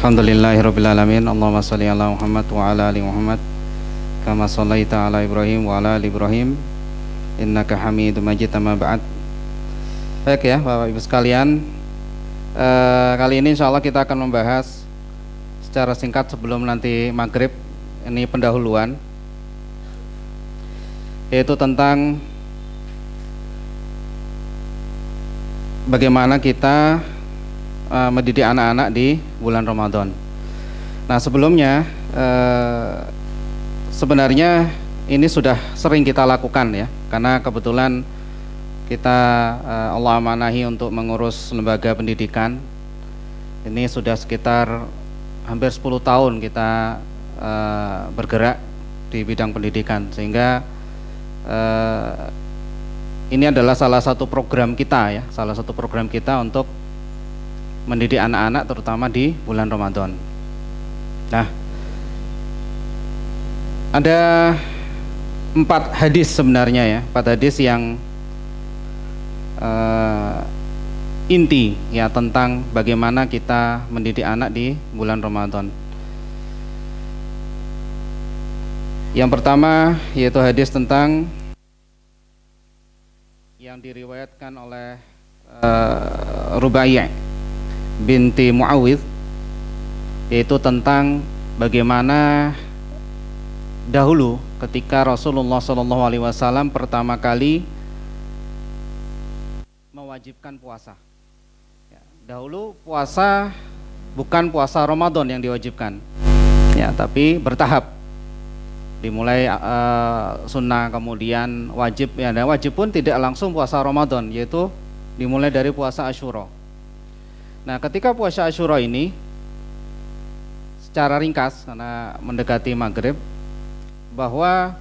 Alhamdulillahirrabbilalamin. Allahumma salli ala Muhammad wa ala ali Muhammad kama sallaita ala Ibrahim wa ala ali Ibrahim innaka hamidum majid. Amma ba'd. Baik ya Bapak Ibu sekalian, kali ini insya Allah kita akan membahas secara singkat sebelum nanti maghrib. Ini pendahuluan, yaitu tentang bagaimana kita mendidik anak-anak di bulan Ramadan. Nah sebelumnya sebenarnya ini sudah sering kita lakukan ya, karena kebetulan kita Allah amanahi untuk mengurus lembaga pendidikan. Ini sudah sekitar hampir 10 tahun kita bergerak di bidang pendidikan, sehingga ini adalah salah satu program kita ya, salah satu program kita untuk mendidik anak-anak terutama di bulan Ramadan. Nah, ada 4 hadis sebenarnya ya, 4 hadis yang inti ya tentang bagaimana kita mendidik anak di bulan Ramadan. Yang pertama yaitu hadis tentang yang diriwayatkan oleh Rubai' binti Muawidh, yaitu tentang bagaimana dahulu ketika Rasulullah SAW pertama kali mewajibkan puasa. Ya, dahulu puasa bukan puasa Ramadan yang diwajibkan, ya, tapi bertahap. Dimulai sunnah, kemudian wajib. Ya, dan wajib pun tidak langsung puasa Ramadan, yaitu dimulai dari puasa Asyura. Nah, ketika puasa Asyura ini secara ringkas karena mendekati maghrib, bahwa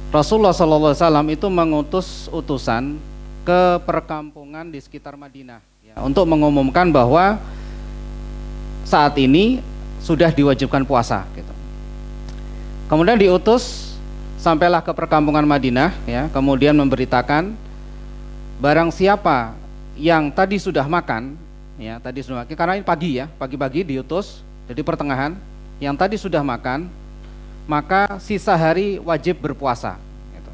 Rasulullah SAW itu mengutus utusan ke perkampungan di sekitar Madinah ya, untuk mengumumkan bahwa saat ini sudah diwajibkan puasa gitu. Kemudian diutus sampailah ke perkampungan Madinah ya, kemudian memberitakan barang siapa yang tadi sudah makan ya, tadi sudah makan, karena ini pagi ya, pagi-pagi diutus, jadi pertengahan, yang tadi sudah makan, maka sisa hari wajib berpuasa gitu.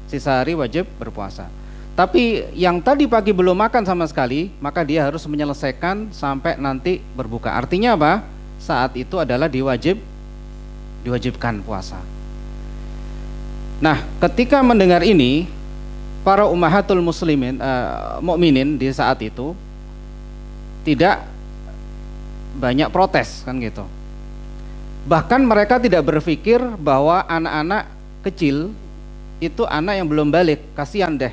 Sisa hari wajib berpuasa. Tapi yang tadi pagi belum makan sama sekali, maka dia harus menyelesaikan sampai nanti berbuka. Artinya apa? Saat itu adalah diwajibkan puasa. Nah, ketika mendengar ini, para ummahatul muslimin, mukminin di saat itu tidak banyak protes kan gitu. Bahkan mereka tidak berpikir bahwa anak-anak kecil itu anak yang belum balik, kasihan deh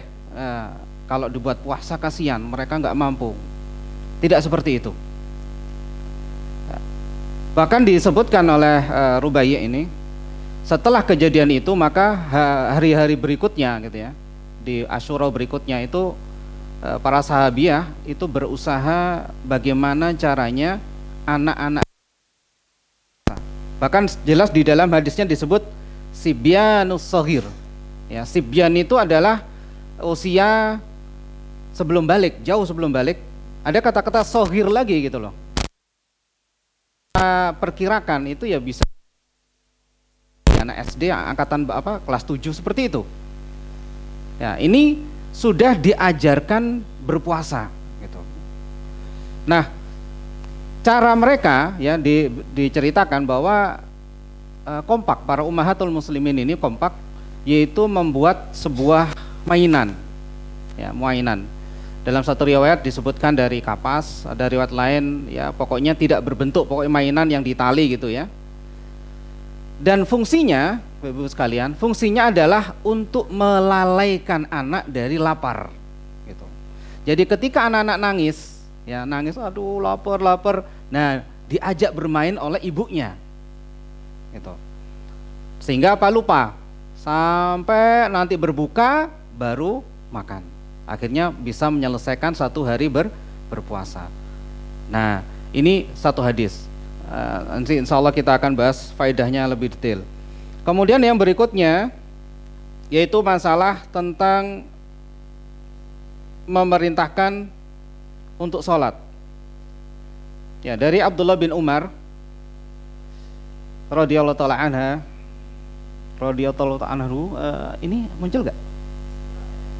kalau dibuat puasa, kasihan, mereka nggak mampu. Tidak seperti itu. Bahkan disebutkan oleh Rubai' ini, setelah kejadian itu maka hari-hari berikutnya gitu ya, di Asyura berikutnya itu para sahabiah itu berusaha bagaimana caranya anak-anak, bahkan jelas di dalam hadisnya disebut sibyanus shaghir ya, sibyan itu adalah usia sebelum balik, jauh sebelum balik. Ada kata-kata shaghir lagi gitu loh. Perkirakan itu ya bisa anak SD angkatan kelas 7 seperti itu. Ya, ini sudah diajarkan berpuasa gitu. Nah, cara mereka ya diceritakan bahwa kompak, para ummahatul muslimin ini kompak, yaitu membuat sebuah mainan. Ya, mainan. Dalam satu riwayat disebutkan dari kapas, ada riwayat lain ya pokoknya tidak berbentuk, pokoknya mainan yang ditali gitu ya. Dan fungsinya, Bapak-Ibu sekalian, fungsinya adalah untuk melalaikan anak dari lapar gitu. Jadi ketika anak-anak nangis, ya nangis, aduh lapar. Nah, diajak bermain oleh ibunya. Gitu. Sehingga apa, lupa. Sampai nanti berbuka baru makan. Akhirnya bisa menyelesaikan satu hari berpuasa. Nah, ini satu hadis. Nanti insya Allah kita akan bahas faedahnya lebih detail. Kemudian yang berikutnya yaitu masalah tentang memerintahkan untuk sholat. Ya, dari Abdullah bin Umar radhiyallahu taala anha, radhiyallahu taala anhu, ini muncul nggak?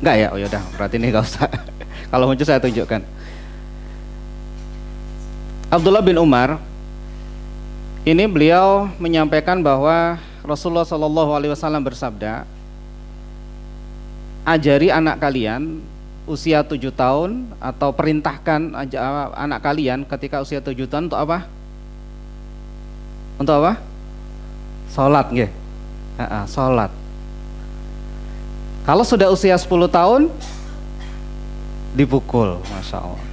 Nggak ya? Oh yaudah, berarti ini nggak usah. Kalau muncul saya tunjukkan. Abdullah bin Umar ini beliau menyampaikan bahwa Rasulullah Shallallahu Alaihi Wasallam bersabda, ajari anak kalian usia 7 tahun atau perintahkan anak kalian ketika usia 7 tahun untuk apa? Untuk apa? Sholat, nggih. Sholat. Kalau sudah usia 10 tahun dipukul, masya Allah.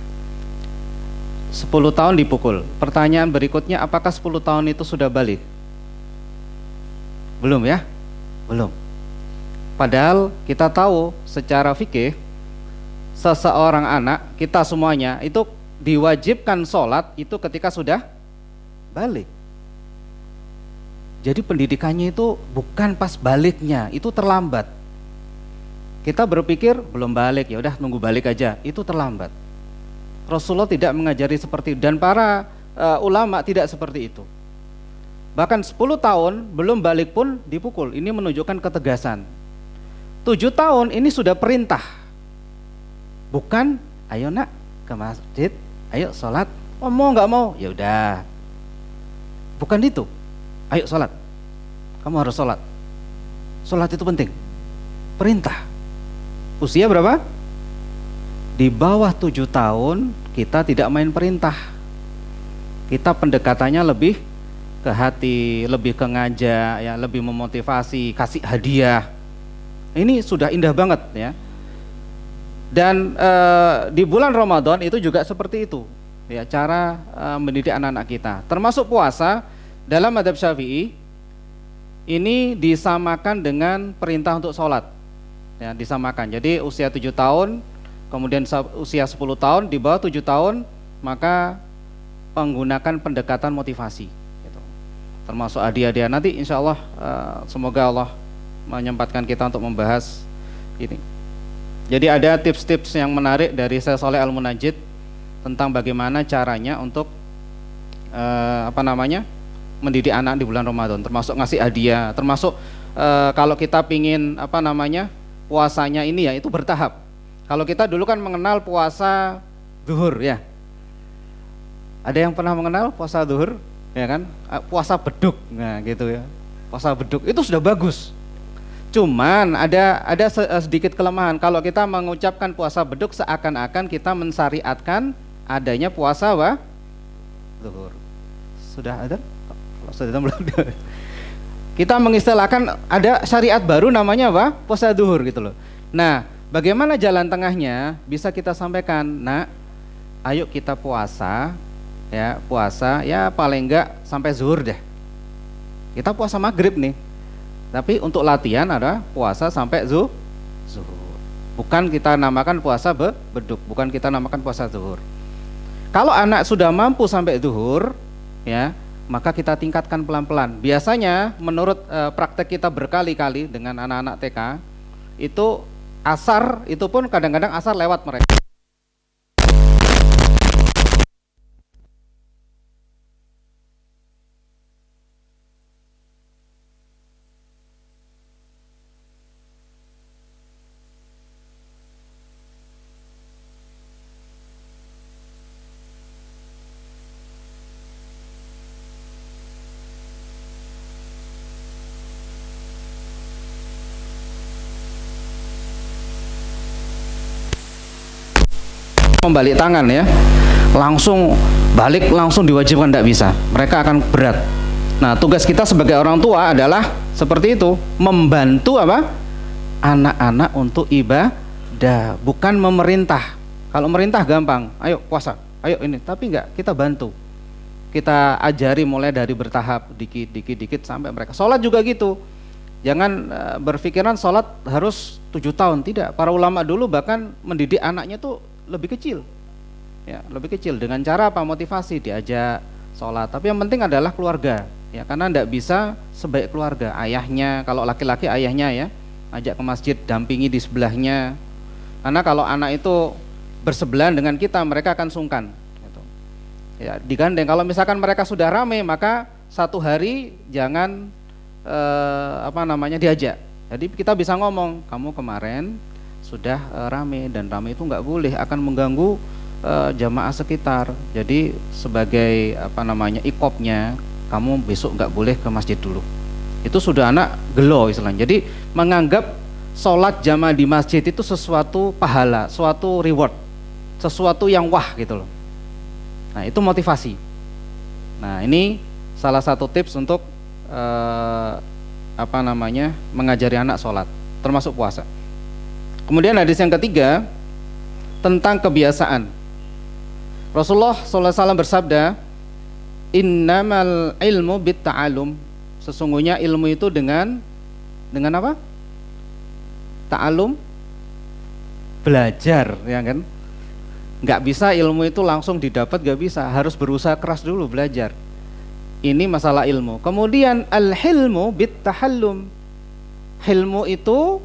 10 tahun dipukul. Pertanyaan berikutnya, apakah 10 tahun itu sudah balik? Belum ya? Belum. Padahal kita tahu secara fikih, seseorang anak, kita semuanya itu diwajibkan sholat itu ketika sudah balik. Jadi pendidikannya itu bukan pas baliknya, itu terlambat. Kita berpikir belum balik, ya udah nunggu balik aja, itu terlambat. Rasulullah tidak mengajari seperti itu, dan para ulama tidak seperti itu. Bahkan 10 tahun belum balik pun dipukul. Ini menunjukkan ketegasan. 7 tahun ini sudah perintah. Bukan, ayo nak ke masjid, ayo sholat. Oh, mau nggak mau? Ya udah. Bukan itu. Ayo sholat. Kamu harus sholat. Sholat itu penting. Perintah. Usia berapa? Di bawah 7 tahun kita tidak main perintah. Kita pendekatannya lebih ke hati, lebih ke ngajak, ya, lebih memotivasi, kasih hadiah. Ini sudah indah banget ya. Dan di bulan Ramadan itu juga seperti itu, ya, cara mendidik anak-anak kita. Termasuk puasa dalam mazhab Syafi'i ini disamakan dengan perintah untuk sholat, ya, disamakan. Jadi usia 7 tahun, kemudian usia 10 tahun, di bawah 7 tahun maka menggunakan pendekatan motivasi gitu. Termasuk hadiah-hadiah. Nanti insya Allah semoga Allah menyempatkan kita untuk membahas ini. Jadi ada tips-tips yang menarik dari Syekh Shaleh Al-Munajjid tentang bagaimana caranya untuk mendidik anak di bulan Ramadan, termasuk ngasih hadiah, termasuk kalau kita pingin puasanya ini ya itu bertahap. Kalau kita dulu kan mengenal puasa zuhur ya. Ada yang pernah mengenal puasa zuhur ya kan? Puasa beduk, nah gitu ya. Puasa beduk itu sudah bagus. Cuman ada sedikit kelemahan. Kalau kita mengucapkan puasa beduk seakan-akan kita mensyariatkan adanya puasa zuhur. Sudah ada? Kalau sudah belum. Kita mengistilahkan ada syariat baru namanya apa? Puasa zuhur gitu loh. Nah, bagaimana jalan tengahnya? Bisa kita sampaikan, nak, ayo kita puasa ya paling enggak sampai zuhur deh. Kita puasa maghrib nih, tapi untuk latihan ada puasa sampai zuhur. Bukan kita namakan puasa beduk, bukan kita namakan puasa zuhur. Kalau anak sudah mampu sampai zuhur, ya maka kita tingkatkan pelan-pelan. Biasanya menurut praktek kita berkali-kali dengan anak-anak TK, itu asar itu pun kadang-kadang asar lewat mereka. Membalik tangan ya, langsung balik langsung diwajibkan, tidak bisa, mereka akan berat. Nah, tugas kita sebagai orang tua adalah seperti itu, membantu anak-anak untuk ibadah, bukan memerintah. Kalau merintah gampang, ayo puasa, ayo ini, tapi enggak, kita bantu, kita ajari mulai dari bertahap, dikit sampai mereka. Sholat juga gitu, jangan berpikiran sholat harus 7 tahun, tidak. Para ulama dulu bahkan mendidik anaknya tuh lebih kecil, ya lebih kecil dengan cara apa? Motivasi, diajak sholat. Tapi yang penting adalah keluarga, ya karena tidak bisa sebaik keluarga. Ayahnya, kalau laki-laki ayahnya ya, ajak ke masjid, dampingi di sebelahnya. Karena kalau anak itu bersebelahan dengan kita, mereka akan sungkan. Gitu. Ya, digandeng. Kalau misalkan mereka sudah ramai, maka satu hari jangan diajak. Jadi kita bisa ngomong, kamu kemarin sudah ramai, dan ramai itu nggak boleh, akan mengganggu jamaah sekitar. Jadi sebagai ikopnya, kamu besok nggak boleh ke masjid dulu. Itu sudah anak gelo istilahnya. Jadi menganggap sholat jamaah di masjid itu sesuatu pahala, suatu reward, sesuatu yang wah gitu loh. Nah, itu motivasi. Nah, ini salah satu tips untuk mengajari anak sholat, termasuk puasa. Kemudian hadis yang ketiga tentang kebiasaan. Rasulullah SAW bersabda, innamal ilmu bitta'alum. Sesungguhnya ilmu itu dengan apa? Ta'alum, belajar, ya kan? Nggak bisa ilmu itu langsung didapat, nggak bisa, harus berusaha keras dulu belajar. Ini masalah ilmu. Kemudian al-hilmu bittahallum. Hilmu itu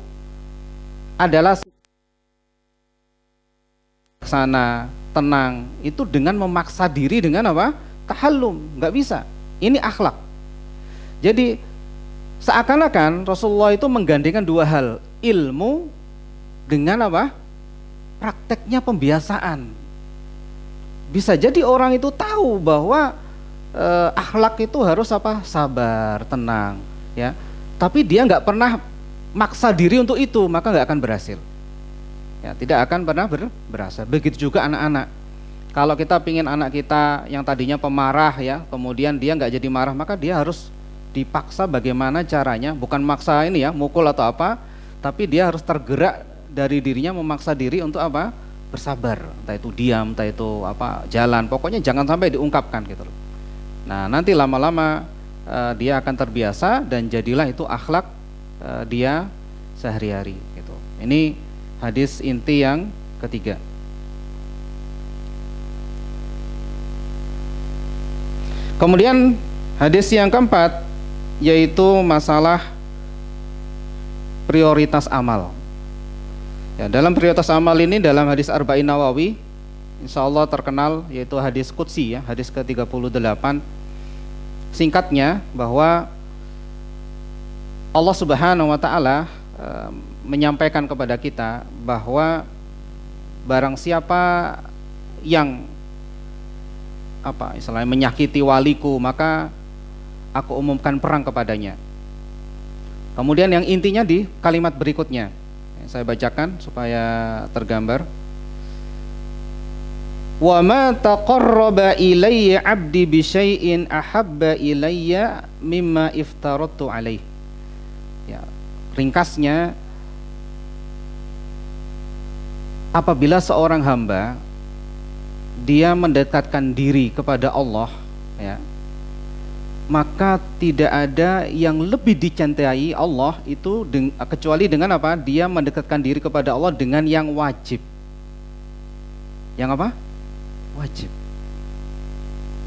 adalah sana, tenang, itu dengan memaksa diri dengan apa? Tahallum, nggak bisa. Ini akhlak. Jadi seakan-akan Rasulullah itu menggandengkan dua hal, ilmu dengan apa? Prakteknya pembiasaan. Bisa jadi orang itu tahu bahwa akhlak itu harus apa? Sabar, tenang, ya. Tapi dia nggak pernah maksa diri untuk itu, maka nggak akan berhasil. Ya, tidak akan pernah berhasil. Begitu juga anak-anak. Kalau kita pingin anak kita yang tadinya pemarah, ya, kemudian dia nggak jadi marah, maka dia harus dipaksa bagaimana caranya, bukan maksa ini ya, mukul atau apa, tapi dia harus tergerak dari dirinya, memaksa diri untuk apa? Bersabar, entah itu diam, entah itu apa, jalan, pokoknya jangan sampai diungkapkan gitu loh. Nah, nanti lama-lama dia akan terbiasa dan jadilah itu akhlak dia sehari-hari gitu. Ini hadis inti yang ketiga. Kemudian hadis yang keempat yaitu masalah prioritas amal. Ya, dalam prioritas amal ini dalam hadis Arba'in Nawawi insya Allah terkenal, yaitu hadis Qudsi, ya, hadis ke-38. Singkatnya bahwa Allah Subhanahu wa Ta'ala menyampaikan kepada kita bahwa barang siapa yang istilahnya menyakiti waliku, maka aku umumkan perang kepadanya. Kemudian yang intinya di kalimat berikutnya, saya bacakan supaya tergambar. Wa ma taqarraba ilayya 'abdi bi syai'in ahabba ilayya mimma iftaratu alaih. Ya, ringkasnya, apabila seorang hamba dia mendekatkan diri kepada Allah, ya, maka tidak ada yang lebih dicintai Allah itu kecuali dengan apa? Dia mendekatkan diri kepada Allah dengan yang wajib. Yang apa? Wajib.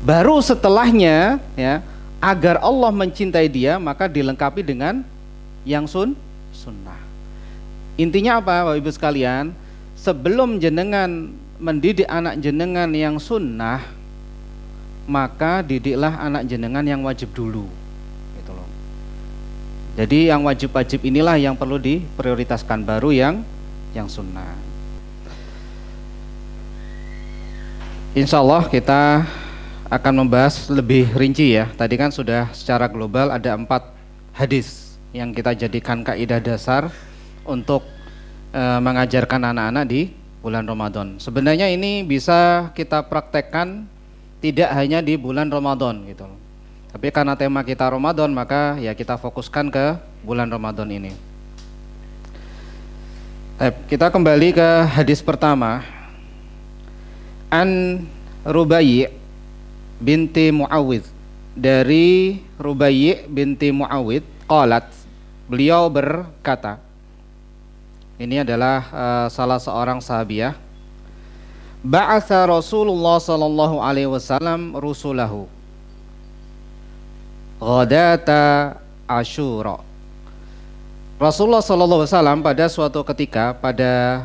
Baru setelahnya, ya, agar Allah mencintai dia, maka dilengkapi dengan yang sunnah. Intinya apa, Bapak Ibu sekalian? Sebelum jenengan mendidik anak jenengan yang sunnah, maka didiklah anak jenengan yang wajib dulu, gitu loh. Jadi yang wajib-wajib inilah yang perlu diprioritaskan, baru yang sunnah. Insya Allah kita akan membahas lebih rinci, ya. Tadi kan sudah secara global ada 4 hadis yang kita jadikan kaidah dasar untuk mengajarkan anak-anak di bulan Ramadan. Sebenarnya ini bisa kita praktekkan tidak hanya di bulan Ramadan gitu loh. Tapi karena tema kita Ramadan, maka ya kita fokuskan ke bulan Ramadan ini. Kita kembali ke hadis pertama. An Rubai' binti Muawwidh, dari Rubai' binti Muawwidh qalat, beliau berkata, ini adalah salah seorang sahabiah, ba'atha Rasulullah sallallahu alaihi wasallam rusulahu ghadata Asyura. Rasulullah sallallahu alaihi wasallam pada suatu ketika pada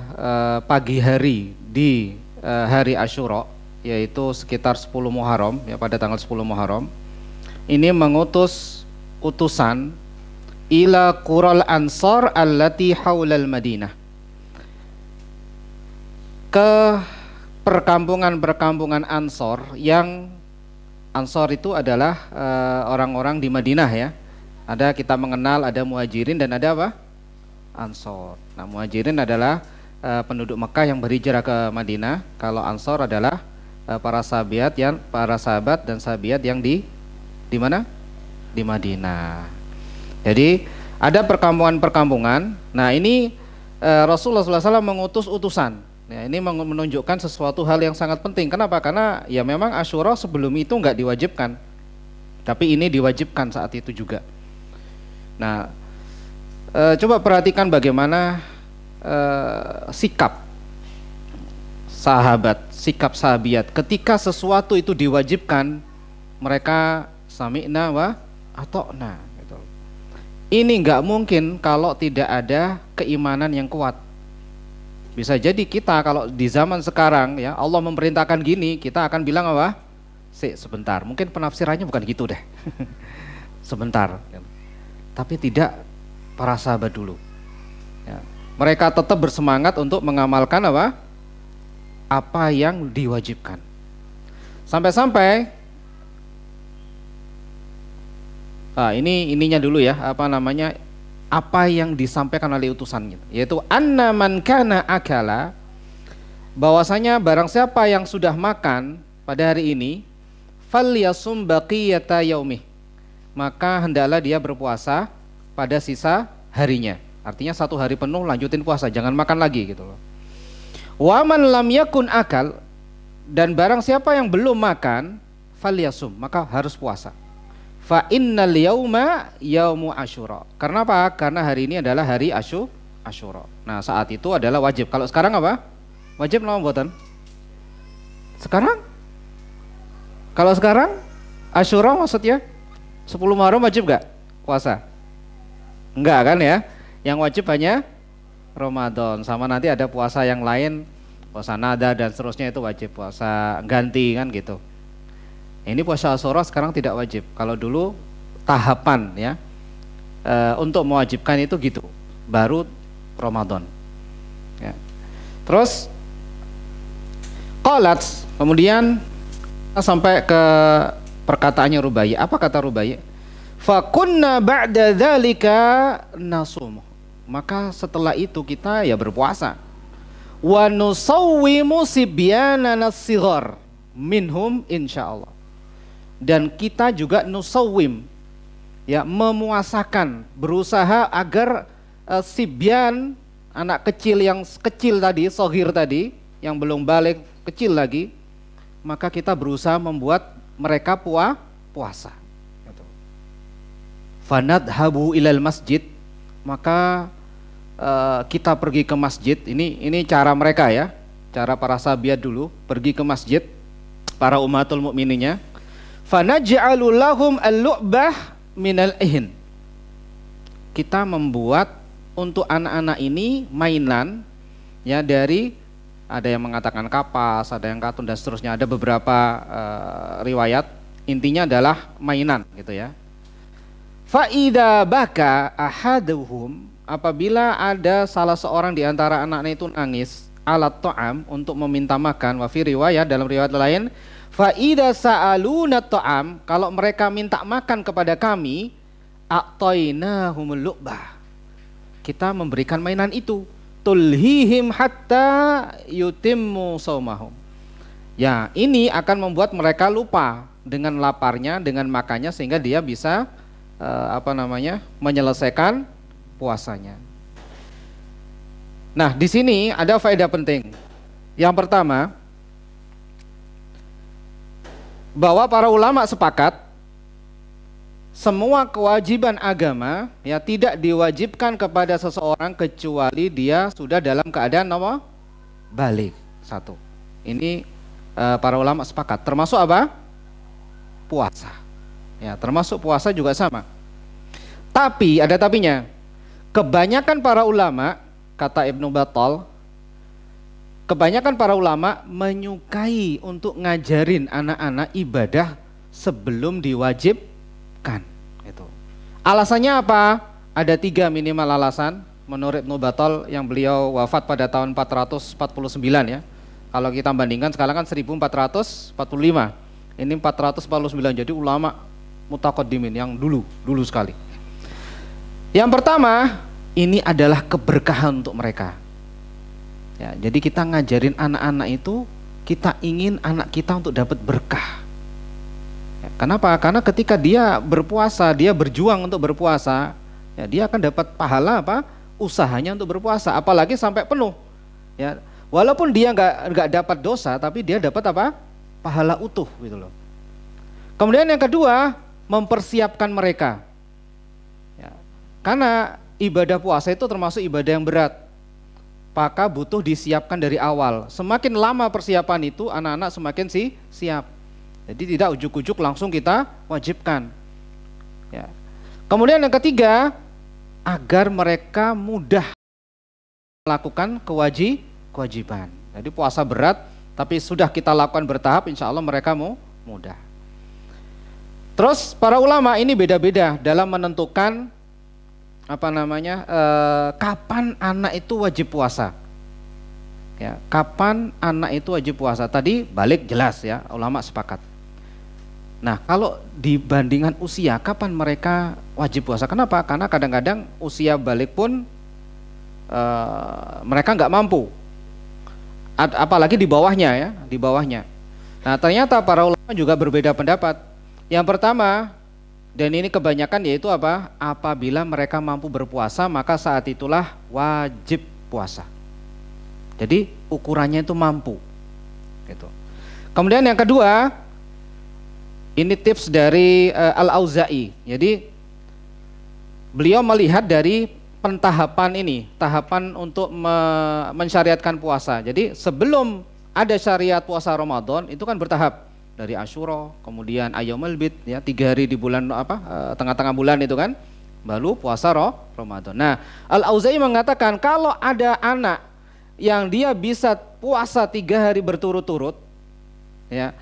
pagi hari di hari Asyura, yaitu sekitar 10 Muharram, ya, pada tanggal 10 Muharram, ini mengutus utusan ila qural ansar allati haulal Madinah, ke perkampungan-perkampungan Ansor, yang Ansor itu adalah orang-orang di Madinah, ya. Ada, kita mengenal, ada Muhajirin dan ada apa? Ansor. Nah, Muhajirin adalah penduduk Mekah yang berhijrah ke Madinah. Kalau Ansor adalah para sahabat dan sahabiat yang di mana? Di Madinah. Jadi ada perkampungan-perkampungan. Nah, ini Rasulullah SAW mengutus utusan. Ya, ini menunjukkan sesuatu hal yang sangat penting. Kenapa? Karena ya memang Asyura sebelum itu nggak diwajibkan, tapi ini diwajibkan saat itu juga. Nah, coba perhatikan bagaimana sikap sahabat, sikap sahabiat ketika sesuatu itu diwajibkan, mereka sami'na wa ata'na gitu. Ini nggak mungkin kalau tidak ada keimanan yang kuat. Bisa jadi kita kalau di zaman sekarang, ya, Allah memerintahkan gini, kita akan bilang apa? Sebentar, mungkin penafsirannya bukan gitu deh. Sebentar. Tapi tidak para sahabat dulu, ya. Mereka tetap bersemangat untuk mengamalkan apa yang diwajibkan. Sampai-sampai ininya dulu, ya, apa yang disampaikan oleh utusan, yaitu anna man kana akala, bahwasanya barang siapa yang sudah makan pada hari ini, falyasum baqiyata yaumih, maka hendaklah dia berpuasa pada sisa harinya. Artinya 1 hari penuh lanjutin puasa, jangan makan lagi gitu loh. Wa man lam yakun akal, dan barang siapa yang belum makan, falyasum, maka harus puasa. Fa innal yauma yaumu Asyura. Karena apa? Karena hari ini adalah hari Asyura. Nah, saat itu adalah wajib. Kalau sekarang apa? Wajib napa mboten? Sekarang? Kalau sekarang Asyura maksudnya 10 Muharram wajib gak puasa? Enggak kan, ya? Yang wajib hanya Ramadan, sama nanti ada puasa yang lain, puasa nada dan seterusnya, itu wajib, puasa ganti kan gitu. Ini puasa Asyura sekarang tidak wajib. Kalau dulu tahapan, ya, untuk mewajibkan itu gitu, baru Ramadan, ya. Terus qalat, kemudian sampai ke perkataannya Rubai'. Apa kata Rubai'? Fa kunna ba'da dzalika nasum. Maka setelah itu kita ya berpuasa. Wa nusawwimu sibyanana as-sighar minhum insyaallah. Dan kita juga nusawwim, ya, memuasakan, berusaha agar sibyan, anak kecil yang kecil tadi, sohir tadi, yang belum balik, kecil lagi, maka kita berusaha membuat mereka puasa. Fanadhabu ilal masjid, maka kita pergi ke masjid. Ini cara mereka, ya, cara para sahabat dulu, pergi ke masjid, para ummatul mukmininnya. Fanaj'alu lahum al-lu'bah minal ihn. Kita membuat untuk anak-anak ini mainan, ya, dari, ada yang mengatakan kapas, ada yang katun dan seterusnya, ada beberapa riwayat, intinya adalah mainan gitu, ya. Fa idza baka ahaduhum, apabila ada salah seorang di antara anak-anak itu nangis, alat ta'am, untuk meminta makan, wa fi riwayat, dalam riwayat lain, fa idza sa'aluna ta'am, kalau mereka minta makan kepada kami, a'tainahumul lu'bah, kita memberikan mainan itu, tulhihim hatta yutimmu shaumahum. Ya, ini akan membuat mereka lupa dengan laparnya, dengan makannya, sehingga dia bisa menyelesaikan puasanya. Nah, di sini ada faedah penting. Yang pertama, bahwa para ulama sepakat semua kewajiban agama, ya, tidak diwajibkan kepada seseorang kecuali dia sudah dalam keadaan balik. Satu. Ini para ulama sepakat. Termasuk apa? Puasa. Ya, termasuk puasa juga sama. Tapi ada tapinya. Kebanyakan para ulama, kata Ibnu Battal, kebanyakan para ulama menyukai untuk ngajarin anak-anak ibadah sebelum diwajibkan. Gitu. Alasannya apa? Ada 3 minimal alasan menurut Ibnu Battal yang beliau wafat pada tahun 449 ya. Kalau kita bandingkan sekarang kan 1445. Ini 449, jadi ulama mutaqaddimin yang dulu sekali. Yang pertama, ini adalah keberkahan untuk mereka. Ya, jadi kita ngajarin anak-anak itu, kita ingin anak kita untuk dapat berkah. Ya, kenapa? Karena ketika dia berpuasa, dia berjuang untuk berpuasa, ya, dia akan dapat pahala apa? Usahanya untuk berpuasa, apalagi sampai penuh. Ya, walaupun dia nggak dapat dosa, tapi dia dapat apa? Pahala utuh gitu loh. Kemudian yang kedua, mempersiapkan mereka. Ya, karena ibadah puasa itu termasuk ibadah yang berat, maka butuh disiapkan dari awal. Semakin lama persiapan itu, anak-anak semakin siap. Jadi tidak ujuk-ujuk langsung kita wajibkan. Ya. Kemudian yang ketiga, agar mereka mudah melakukan kewajiban. Jadi puasa berat, tapi sudah kita lakukan bertahap, insya Allah mereka mau mudah. Terus para ulama ini beda-beda dalam menentukan kapan anak itu wajib puasa. Ya, kapan anak itu wajib puasa? Tadi balik jelas ya, ulama sepakat. Nah, kalau dibandingkan usia, kapan mereka wajib puasa? Kenapa? Karena kadang-kadang usia balik pun mereka nggak mampu. Apalagi di bawahnya ya, di bawahnya. Nah, ternyata para ulama juga berbeda pendapat. Yang pertama, dan ini kebanyakan yaitu apa? Apabila mereka mampu berpuasa, maka saat itulah wajib puasa. Jadi ukurannya itu mampu. Gitu. Kemudian yang kedua, ini tips dari Al-Auza'i. Jadi beliau melihat dari pentahapan ini, tahapan untuk mensyariatkan puasa. Jadi sebelum ada syariat puasa Ramadan itu kan bertahap. Dari Asyura, kemudian Ayyamul Bid, ya 3 hari di bulan tengah-tengah bulan itu kan, baru puasa Ramadan. Nah, Al-Auza'i mengatakan kalau ada anak yang dia bisa puasa 3 hari berturut-turut, ya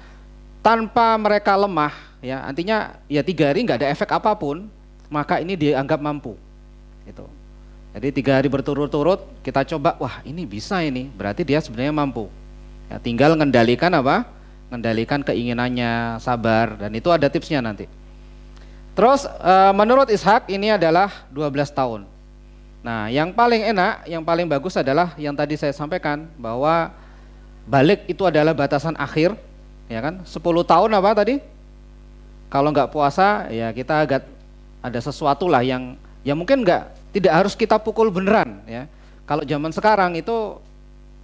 tanpa mereka lemah, ya artinya ya 3 hari nggak ada efek apapun, maka ini dianggap mampu. Gitu. Jadi 3 hari berturut-turut kita coba, wah ini bisa ini, berarti dia sebenarnya mampu. Ya, tinggal mengendalikan apa? Mengendalikan keinginannya, sabar, dan itu ada tipsnya nanti. Terus menurut Ishaq ini adalah 12 tahun. Nah, yang paling enak, yang paling bagus adalah yang tadi saya sampaikan bahwa balik itu adalah batasan akhir, ya kan? 10 tahun apa tadi? Kalau nggak puasa, ya kita agak ada sesuatu lah yang mungkin tidak harus kita pukul beneran, ya. Kalau zaman sekarang itu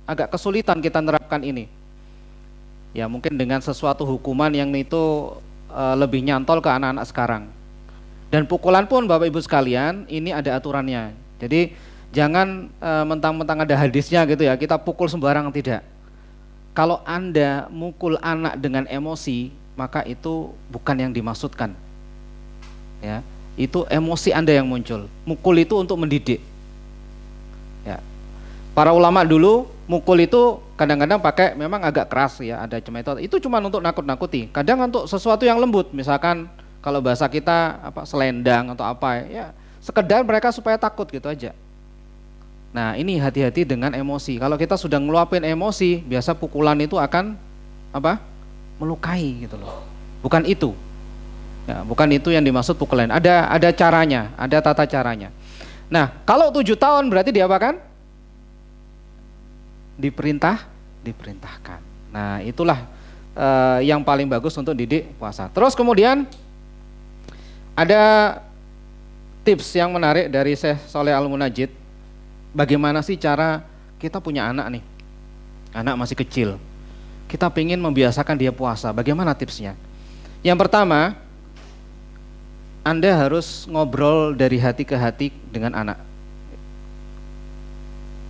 agak kesulitan kita nerapkan ini. Ya mungkin dengan sesuatu hukuman yang itu lebih nyantol ke anak-anak sekarang. Dan pukulan pun Bapak Ibu sekalian, ini ada aturannya. Jadi jangan mentang-mentang ada hadisnya gitu ya, kita pukul sembarang, tidak. Kalau Anda mukul anak dengan emosi, maka itu bukan yang dimaksudkan. Ya, itu emosi Anda yang muncul. Mukul itu untuk mendidik. Ya. Para ulama dulu mukul itu kadang-kadang pakai memang agak keras ya, ada metode. Itu cuma untuk nakut-nakuti. Kadang untuk sesuatu yang lembut, misalkan kalau bahasa kita selendang atau apa ya, sekedar mereka supaya takut gitu aja. Nah, ini hati-hati dengan emosi. Kalau kita sudah ngeluapin emosi, biasa pukulan itu akan melukai gitu loh. Bukan itu. Ya, bukan itu yang dimaksud pukulan. Ada caranya, ada tata caranya. Nah, kalau 7 tahun berarti diapakan? Diperintahkan. Nah, itulah yang paling bagus untuk didik puasa. Terus kemudian ada tips yang menarik dari Syekh Shaleh Al-Munajjid. Bagaimana sih cara kita punya anak nih? Anak masih kecil. Kita pengen membiasakan dia puasa. Bagaimana tipsnya? Yang pertama, Anda harus ngobrol dari hati ke hati dengan anak.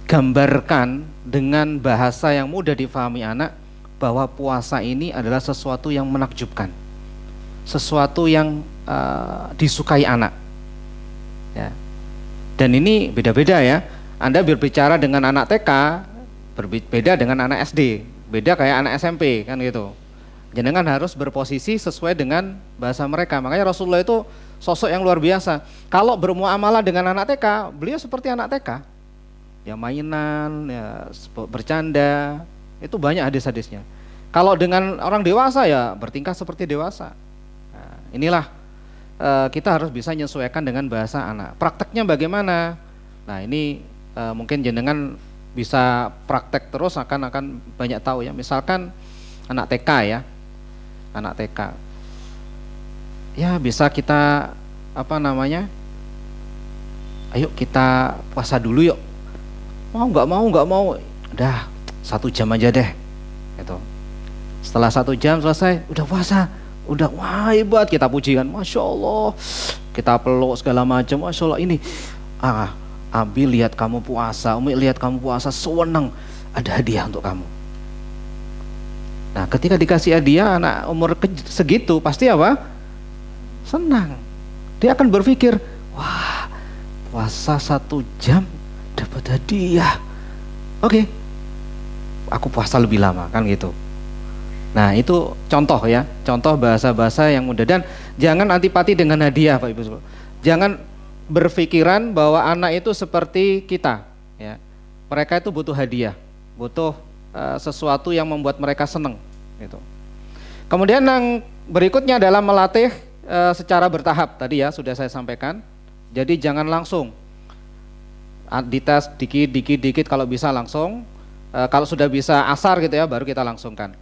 Gambarkan dengan bahasa yang mudah difahami anak bahwa puasa ini adalah sesuatu yang menakjubkan, sesuatu yang disukai anak. Ya. Dan ini beda-beda ya. Anda berbicara dengan anak TK, Berbeda dengan anak SD, beda kayak anak SMP kan gitu. Jenengan harus berposisi sesuai dengan bahasa mereka. Makanya Rasulullah itu sosok yang luar biasa. Kalau bermuamalah dengan anak TK, beliau seperti anak TK. Ya mainan, ya bercanda, itu banyak hadis-hadisnya. Kalau dengan orang dewasa ya bertingkah seperti dewasa. Nah, inilah kita harus bisa menyesuaikan dengan bahasa anak. Prakteknya bagaimana? Nah ini mungkin jenengan bisa praktek terus akan banyak tahu ya. Misalkan anak TK ya, anak TK ya bisa kita ayo kita puasa dulu yuk. Nggak mau, udah 1 jam aja deh gitu. Setelah 1 jam selesai udah puasa, udah wah hebat, kita puji kan, Masya Allah, kita peluk segala macam, Masya Allah ini Abi lihat kamu puasa, Umi lihat kamu puasa, seneng, ada hadiah untuk kamu. Nah ketika dikasih hadiah anak umur segitu pasti apa? Senang. Dia akan berpikir, wah puasa 1 jam dapat hadiah, oke, aku puasa lebih lama kan gitu. Nah itu contoh ya, contoh bahasa-bahasa yang mudah. Dan jangan antipati dengan hadiah Pak Ibu. Jangan berpikiran bahwa anak itu seperti kita ya. Mereka itu butuh hadiah, butuh sesuatu yang membuat mereka senang gitu. Kemudian yang berikutnya adalah melatih secara bertahap, tadi ya sudah saya sampaikan. Jadi jangan langsung dites dikit kalau bisa langsung, kalau sudah bisa asar gitu ya baru kita langsungkan.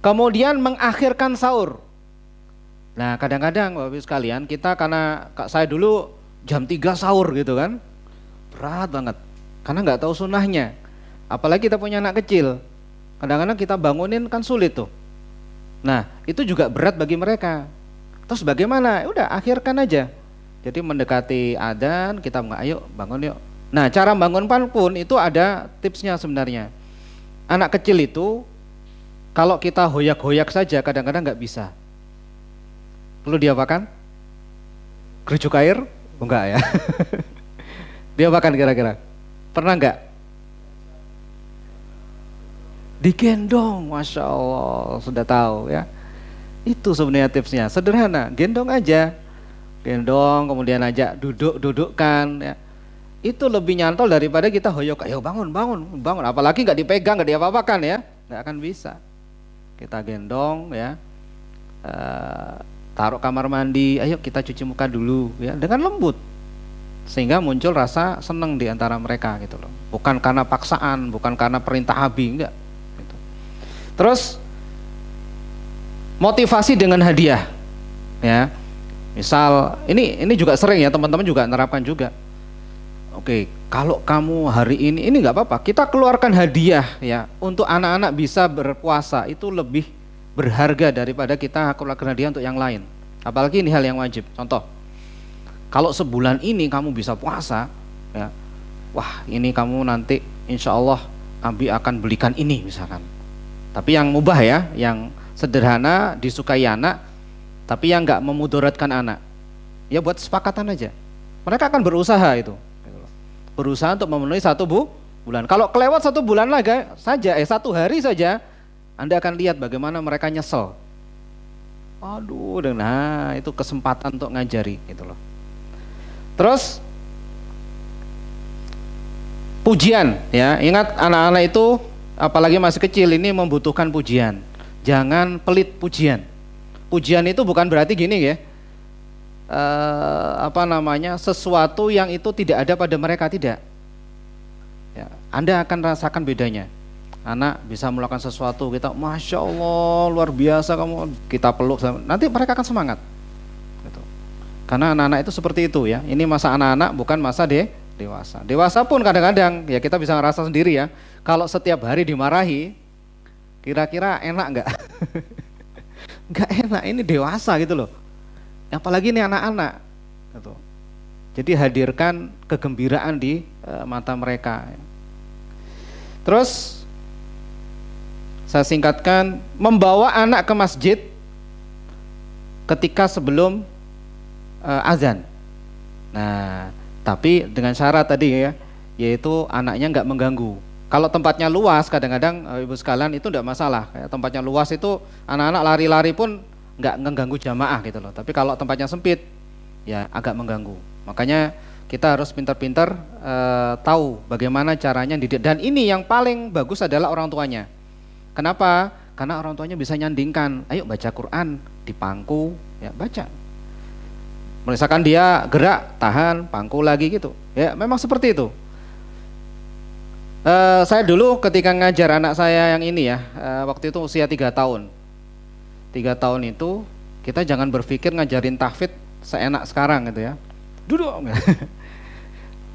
Kemudian mengakhirkan sahur. Nah kadang-kadang Bapak Ibu sekalian, kita karena saya dulu jam 3 sahur gitu kan, berat banget karena nggak tahu sunnahnya. Apalagi kita punya anak kecil, kadang-kadang kita bangunin kan sulit tuh. Nah itu juga berat bagi mereka. Terus bagaimana? Udah akhirkan aja. Jadi mendekati adzan kita ayo bangun yuk. Nah cara bangun pun itu ada tipsnya sebenarnya. Anak kecil itu kalau kita hoyak-hoyak saja kadang-kadang nggak bisa. Perlu diapakan? Kerucuk air? Enggak ya. Diapakan kira-kira? Pernah nggak? Digendong, Masya Allah, sudah tahu ya. Itu sebenarnya tipsnya, sederhana, gendong aja. Gendong, kemudian ajak dudukkan ya. Itu lebih nyantol daripada kita hoyok, ayo bangun. Apalagi nggak dipegang, nggak diapa-apakan ya, nggak akan bisa. Kita gendong ya, taruh kamar mandi, ayo kita cuci muka dulu ya, dengan lembut. Sehingga muncul rasa senang di antara mereka gitu loh. Bukan karena paksaan, bukan karena perintah Abi, enggak. Gitu. Terus motivasi dengan hadiah ya. Misal ini juga sering ya, teman-teman juga nerapkan juga. Oke, kalau kamu hari ini nggak apa-apa, kita keluarkan hadiah ya untuk anak-anak bisa berpuasa, itu lebih berharga daripada kita keluarkan hadiah untuk yang lain. Apalagi ini hal yang wajib. Contoh, kalau sebulan ini kamu bisa puasa ya, wah ini kamu nanti insya Allah Abi akan belikan ini misalkan. Tapi yang mubah ya, yang sederhana, disukai anak, tapi yang nggak memudaratkan anak. Ya buat sepakatan aja. Mereka akan berusaha itu. Berusaha untuk memenuhi 1 bulan. Kalau kelewat 1 bulan lagi saja, 1 hari saja, Anda akan lihat bagaimana mereka nyesel. Aduh, nah itu kesempatan untuk ngajari gitu loh. Terus pujian ya, ingat anak-anak itu apalagi masih kecil ini membutuhkan pujian. Jangan pelit pujian. Pujian itu bukan berarti gini ya. Sesuatu yang itu tidak ada pada mereka, tidak ya, Anda akan rasakan bedanya. Anak bisa melakukan sesuatu, kita Masya Allah luar biasa kamu, kita peluk, nanti mereka akan semangat gitu. Karena anak-anak itu seperti itu ya. Ini masa anak-anak, bukan masa dewasa. Dewasa pun kadang-kadang ya kita bisa ngerasa sendiri ya, kalau setiap hari dimarahi kira-kira enak nggak? Nggak enak, ini dewasa gitu loh. Apalagi ini anak-anak gitu. Jadi hadirkan kegembiraan di mata mereka. Terus saya singkatkan, membawa anak ke masjid ketika sebelum azan. Nah, tapi dengan syarat tadi ya, yaitu anaknya nggak mengganggu. Kalau tempatnya luas, kadang-kadang ibu sekalian itu tidak masalah. Kayak tempatnya luas itu anak-anak lari-lari pun nggak mengganggu jamaah gitu loh. Tapi kalau tempatnya sempit, ya agak mengganggu. Makanya kita harus pintar-pintar tahu bagaimana caranya didik. Dan ini yang paling bagus adalah orang tuanya. Kenapa? Karena orang tuanya bisa nyandingkan. Ayo baca Quran di pangku, ya baca. Misalkan dia gerak, tahan, pangku lagi gitu. Ya memang seperti itu. Saya dulu ketika ngajar anak saya yang ini ya, waktu itu usia 3 tahun. 3 tahun itu kita jangan berpikir ngajarin tahfidz seenak sekarang gitu ya. Duduk.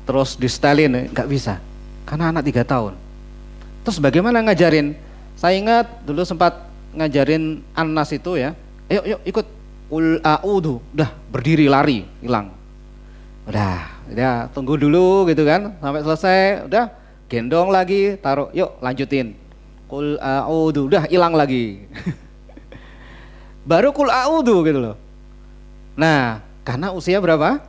Terus di setelin, nggak bisa. Karena anak 3 tahun. Terus bagaimana ngajarin? Saya ingat dulu sempat ngajarin An-Nas itu ya. Yuk ikut. Qul a'udzu. Udah berdiri lari, hilang. Udah tunggu dulu gitu kan sampai selesai, udah gendong lagi, taruh, yuk lanjutin. Qul a'udzu, udah hilang lagi. Baru qul a'udzu gitu loh. Nah, karena usia berapa?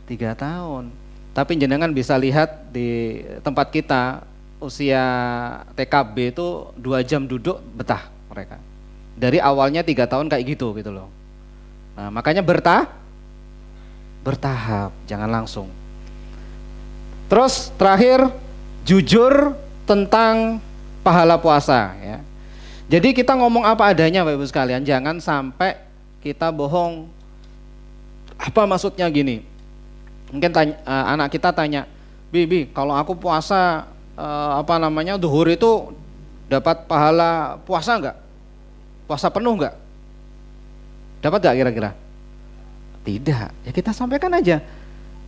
3 tahun. Tapi jenengan bisa lihat di tempat kita usia TKB itu 2 jam duduk betah mereka. Dari awalnya 3 tahun kayak gitu loh. Nah, makanya bertahap, jangan langsung. Terus terakhir, jujur tentang pahala puasa ya. Jadi kita ngomong apa adanya Bapak Ibu sekalian, jangan sampai kita bohong. Apa maksudnya gini? Mungkin anak kita tanya, Bibi, kalau aku puasa duhur itu dapat pahala puasa enggak? Puasa penuh enggak? Dapat enggak kira-kira? Tidak. Ya kita sampaikan aja.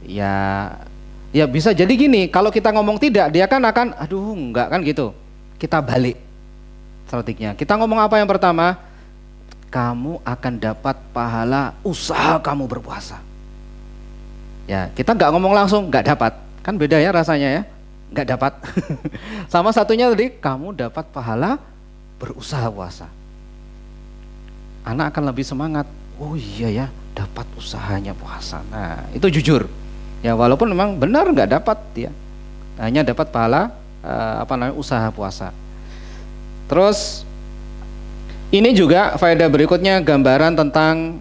Ya bisa jadi gini, kalau kita ngomong tidak, dia kan akan aduh enggak kan gitu. Kita balik strateginya. Kita ngomong apa yang pertama? Kamu akan dapat pahala usaha kamu berpuasa. Ya, kita nggak ngomong langsung nggak dapat, kan beda ya rasanya ya, nggak dapat. Sama satunya tadi, kamu dapat pahala berusaha puasa. Anak akan lebih semangat. Oh iya ya, dapat usahanya puasa. Nah, itu jujur. Ya walaupun memang benar nggak dapat ya, hanya dapat pahala usaha puasa. Terus ini juga faedah berikutnya, gambaran tentang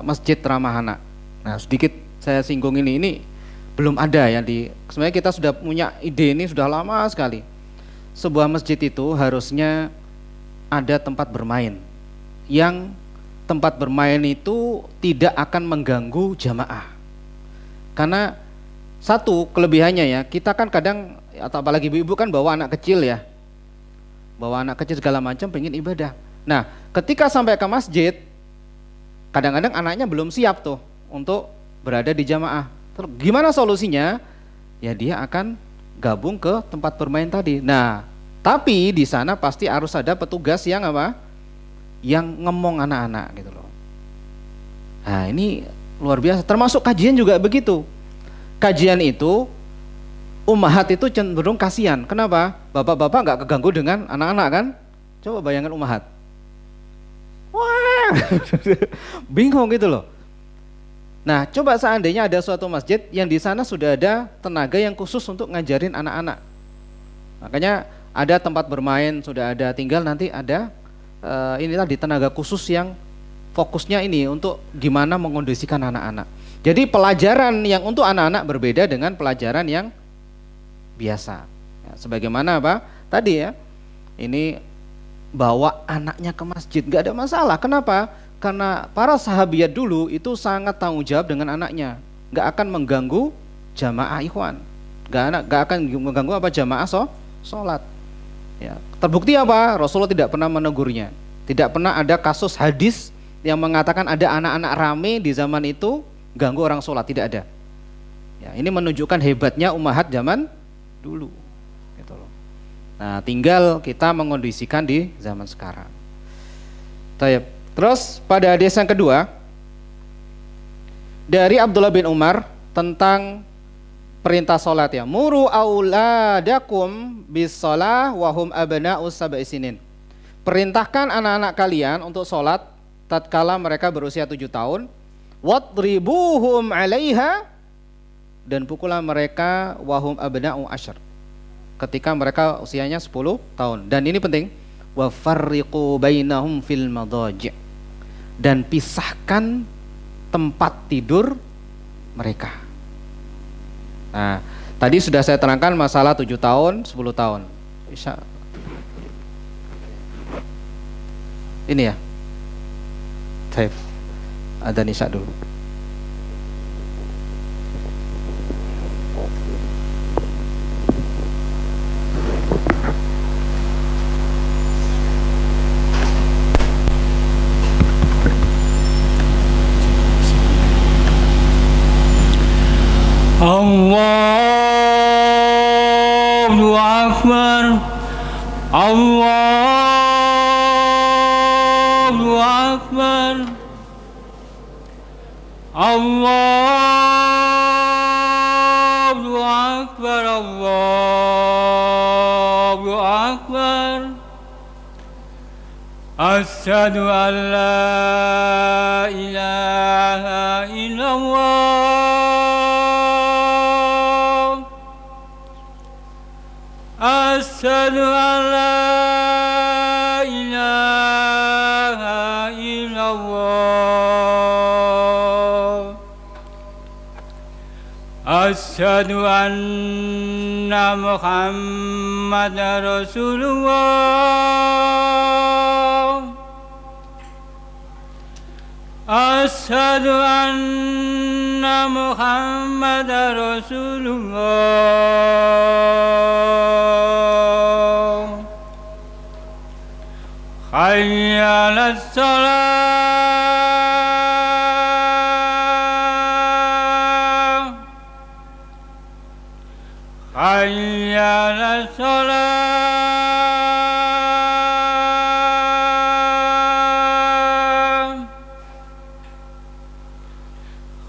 masjid ramah anak. Nah sedikit saya singgung ini belum ada ya sebenarnya kita sudah punya ide ini sudah lama sekali. Sebuah masjid itu harusnya ada tempat bermain, yang tempat bermain itu tidak akan mengganggu jamaah. Karena satu kelebihannya ya, kita kan kadang atau apalagi ibu-ibu kan bawa anak kecil ya, bawa anak kecil segala macam pengen ibadah. Nah ketika sampai ke masjid, kadang-kadang anaknya belum siap tuh untuk berada di jamaah. Terus gimana solusinya? Ya dia akan gabung ke tempat bermain tadi. Nah, tapi di sana pasti harus ada petugas yang apa? Yang ngemong anak-anak gitu loh. Nah, ini luar biasa. Termasuk kajian juga begitu. Kajian itu ummahat itu cenderung kasihan. Kenapa? Bapak-bapak nggak keganggu dengan anak-anak kan? Coba bayangkan ummahat. Wah, bingung gitu loh. Nah, coba seandainya ada suatu masjid yang di sana sudah ada tenaga yang khusus untuk ngajarin anak-anak. Makanya ada tempat bermain, sudah ada, tinggal nanti ada ini tadi tenaga khusus yang fokusnya ini untuk gimana mengondisikan anak-anak. Jadi pelajaran yang untuk anak-anak berbeda dengan pelajaran yang biasa. Ya, sebagaimana apa? Tadi ya, ini bawa anaknya ke masjid, nggak ada masalah. Kenapa? Karena para sahabiat dulu itu sangat tanggung jawab dengan anaknya, nggak akan mengganggu jamaah ikhwan, nggak akan mengganggu apa jamaah sholat. Ya, terbukti apa? Rasulullah tidak pernah menegurnya, tidak pernah ada kasus hadis yang mengatakan ada anak-anak rame di zaman itu ganggu orang sholat, tidak ada. Ya, ini menunjukkan hebatnya ummahat zaman dulu. Gitu loh. Nah, tinggal kita mengondisikan di zaman sekarang. Tayyib. Terus pada hadis yang kedua dari Abdullah bin Umar tentang perintah sholat ya, muru auladakum bis sholah wahum abna'us sab'i sinin. Perintahkan anak-anak kalian untuk sholat tatkala mereka berusia 7 tahun. Wadribuhum 'alaiha, dan pukullah mereka wahum abna'u asyr. ketika mereka usianya 10 tahun. Dan ini penting, wa farriqu bainahum fil madaji', dan pisahkan tempat tidur mereka. Nah, tadi sudah saya terangkan masalah 7 tahun, 10 tahun. Ini ya. Baik. Ada Nisa dulu. Allahu Akbar, Allahu Akbar, Allahu Akbar, Allahu Akbar. Asyhadu an la ilaha illallah, asyhadu an la ilaha illallah, asyhadu anna Muhammadar Rasulullah, asyhadu anna Muhammadar Rasulullah. Hayya 'alas shalah, hayya 'alas shalah,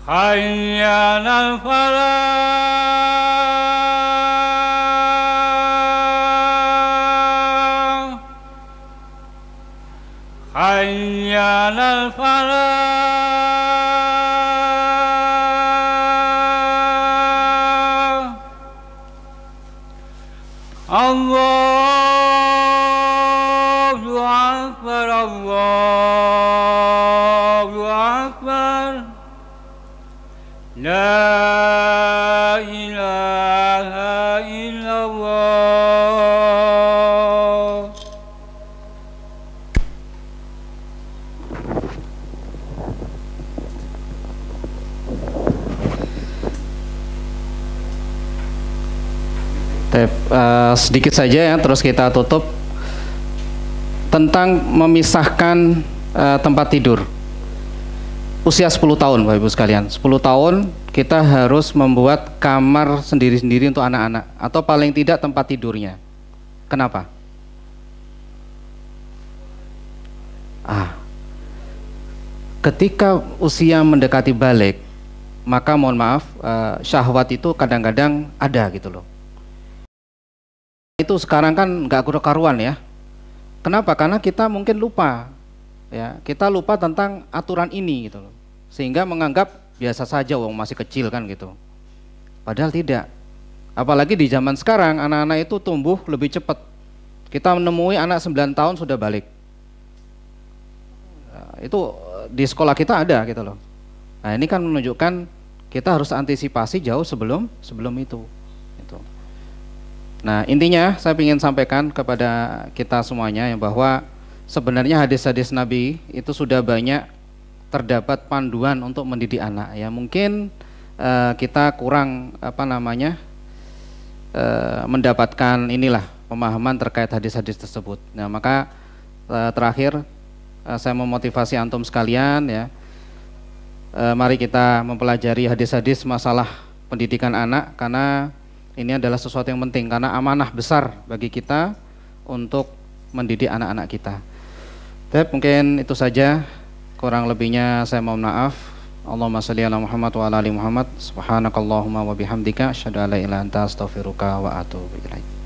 hayya 'alal falah, hayya 'alal falah. Allahu Akbar, Allahu Akbar. La ilaha illallah. Sedikit saja ya, terus kita tutup tentang memisahkan tempat tidur. Usia 10 tahun Bapak Ibu sekalian, 10 tahun kita harus membuat kamar sendiri-sendiri untuk anak-anak, atau paling tidak tempat tidurnya. Kenapa? Ketika usia mendekati balik, maka mohon maaf, syahwat itu kadang-kadang ada gitu loh. Itu sekarang kan nggak karu-karuan ya. Kenapa? Karena kita mungkin lupa. Ya, kita lupa tentang aturan ini gitu loh, sehingga menganggap biasa saja, wong masih kecil kan gitu. Padahal tidak. Apalagi di zaman sekarang anak-anak itu tumbuh lebih cepat. Kita menemui anak 9 tahun sudah balik. Nah, itu di sekolah kita ada gitu loh. Nah, ini kan menunjukkan kita harus antisipasi jauh sebelum itu. Gitu. Nah, intinya saya ingin sampaikan kepada kita semuanya yang bahwa sebenarnya hadis-hadis Nabi itu sudah banyak terdapat panduan untuk mendidik anak. Ya mungkin kita kurang mendapatkan inilah pemahaman terkait hadis-hadis tersebut. Nah maka terakhir saya memotivasi antum sekalian ya, mari kita mempelajari hadis-hadis masalah pendidikan anak, karena ini adalah sesuatu yang penting, karena amanah besar bagi kita untuk mendidik anak-anak kita. Mungkin itu saja, kurang lebihnya saya mohon maaf. Allahumma shalli ala Muhammad wa ala ali Muhammad. Subhanakallahumma wa bihamdika asyhadu an la ilaha illa anta astaghfiruka wa atubu ilaik.